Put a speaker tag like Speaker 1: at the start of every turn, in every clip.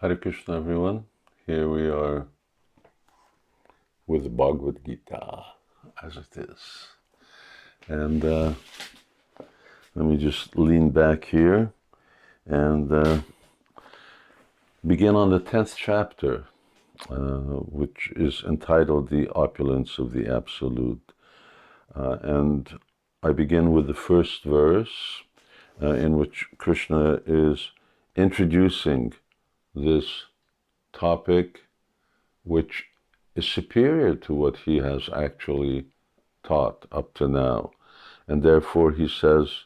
Speaker 1: Hare Krishna, everyone. Here we are with the Bhagavad Gita, as it is. And let me just lean back here and begin on the 10th chapter, which is entitled The Opulence of the Absolute. And I begin with the first verse, in which Krishna is introducing this topic, which is superior to what he has actually taught up to now. And therefore he says,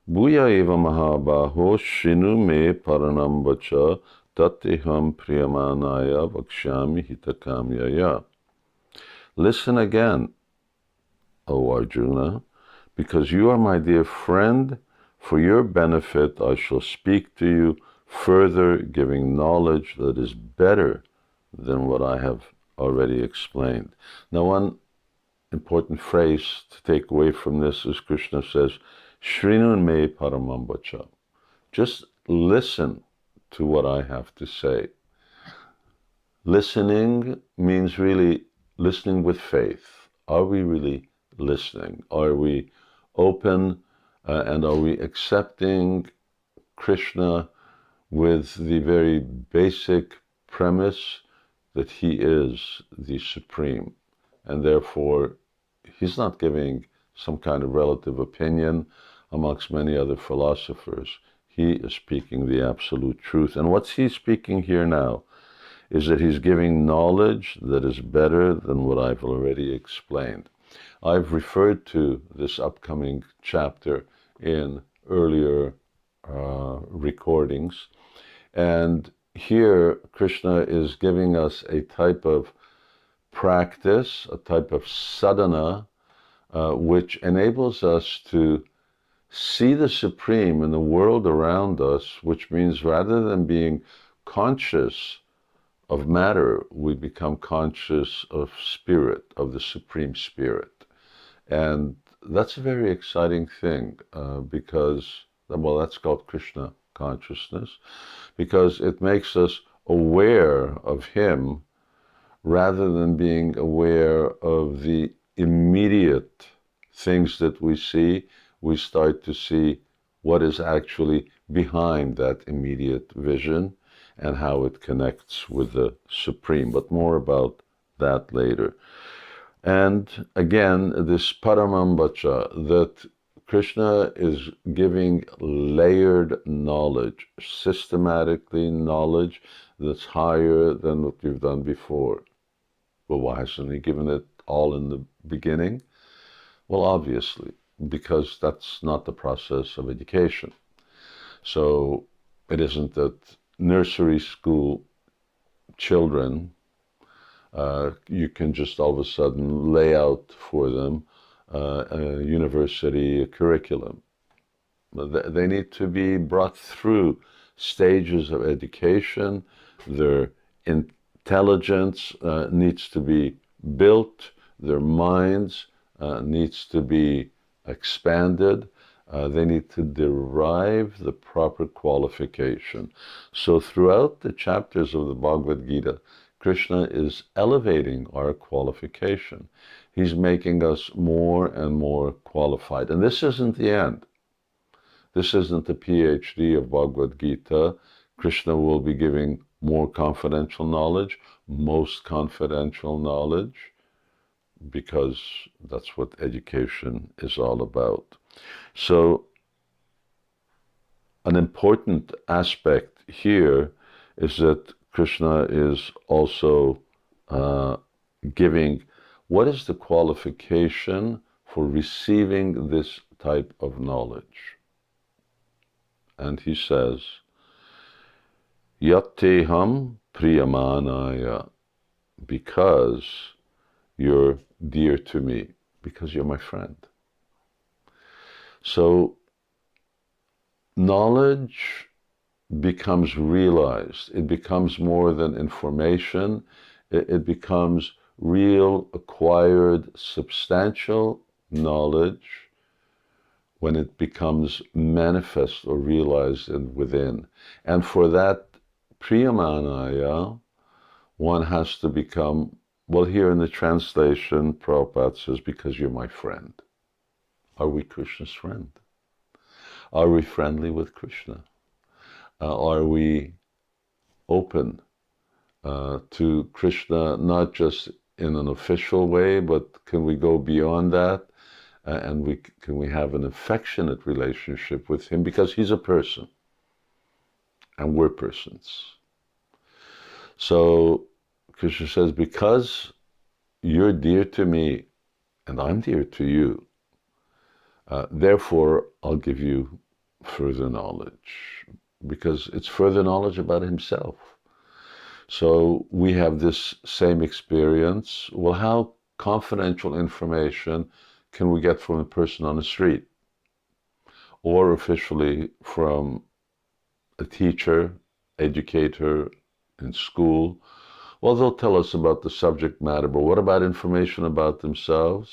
Speaker 1: Bhuya eva mahabaho shinu me paranambacha tatiham priyamanaya vakshyami hitakamyaya. Listen again, O Arjuna, because you are my dear friend. For your benefit I shall speak to you further, giving knowledge that is better than what I have already explained. Now, one important phrase to take away from this is Krishna says, Shrinun me paramambacha. Just listen to what I have to say. Listening means really listening with faith. Are we really listening? Are we open and are we accepting Krishna with the very basic premise that he is the supreme, and therefore he's not giving some kind of relative opinion amongst many other philosophers. He is speaking the absolute truth. And what's he speaking here now is that he's giving knowledge that is better than what I've already explained. I've referred to this upcoming chapter in earlier recordings, and here Krishna is giving us a type of practice, a type of sadhana, which enables us to see the Supreme in the world around us, which means rather than being conscious of matter, we become conscious of spirit, of the Supreme Spirit. And that's a very exciting thing because, well, that's called Krishna consciousness, because it makes us aware of him rather than being aware of the immediate things that we see. We start to see what is actually behind that immediate vision and how it connects with the Supreme. But more about that later. And again, this paramambacha, that Krishna is giving layered knowledge, systematically knowledge that's higher than what you've done before. Well, why hasn't he given it all in the beginning? Well, obviously, because that's not the process of education. So it isn't that nursery school children, you can just all of a sudden lay out for them a university curriculum. They need to be brought through stages of education. Their intelligence needs to be built. Their minds needs to be expanded. They need to derive the proper qualification. So throughout the chapters of the Bhagavad Gita, Krishna is elevating our qualification. He's making us more and more qualified. And this isn't the end. This isn't the PhD of Bhagavad Gita. Krishna will be giving more confidential knowledge, most confidential knowledge, because that's what education is all about. So an important aspect here is that Krishna is also giving what is the qualification for receiving this type of knowledge. And he says, Yatteham priyamanaya, because you're dear to me, because you're my friend. So knowledge becomes realized. It becomes more than information. It becomes real, acquired, substantial knowledge when it becomes manifest or realized within. And for that Priyamanaya, one has to become, well, here in the translation, Prabhupada says, because you're my friend. Are we Krishna's friend? Are we friendly with Krishna? Are we open to Krishna, not just in an official way, but can we go beyond that? And can we have an affectionate relationship with him, because he's a person and we're persons. So Krishna says, because you're dear to me and I'm dear to you, therefore I'll give you further knowledge, because it's further knowledge about himself. So we have this same experience. Well, how confidential information can we get from a person on the street, or officially from a teacher, educator in school? Well, they'll tell us about the subject matter, but what about information about themselves?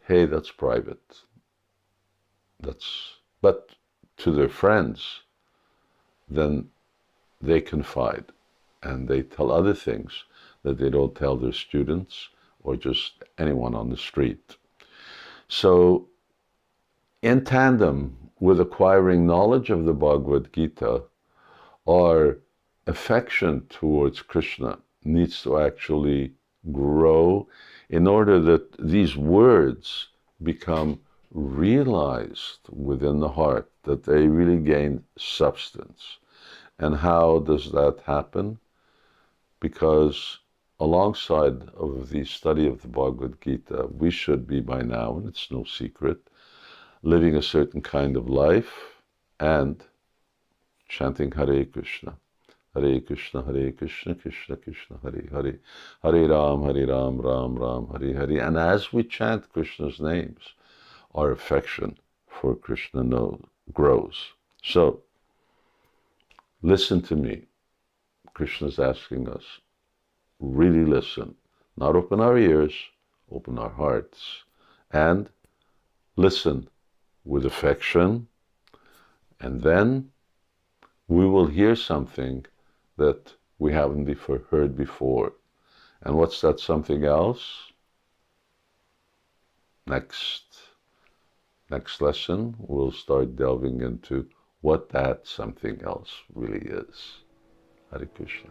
Speaker 1: Hey, that's private. But to their friends, then they confide and they tell other things that they don't tell their students or just anyone on the street. So, in tandem with acquiring knowledge of the Bhagavad Gita, our affection towards Krishna needs to actually grow in order that these words become realized within the heart, that they really gain substance. And how does that happen? Because alongside of the study of the Bhagavad Gita, we should be by now, and it's no secret, living a certain kind of life and chanting Hare Krishna. Hare Krishna, Hare Krishna, Krishna Krishna, Hare Hare, Hare Ram, Ram Ram, Hare Hare. And as we chant Krishna's names, our affection for Krishna grows. So, listen to me. Krishna's asking us, really listen. Not open our ears, open our hearts. And listen with affection. And then we will hear something that we haven't heard before. And what's that something else? Next lesson, we'll start delving into what that something else really is. Hare Krishna.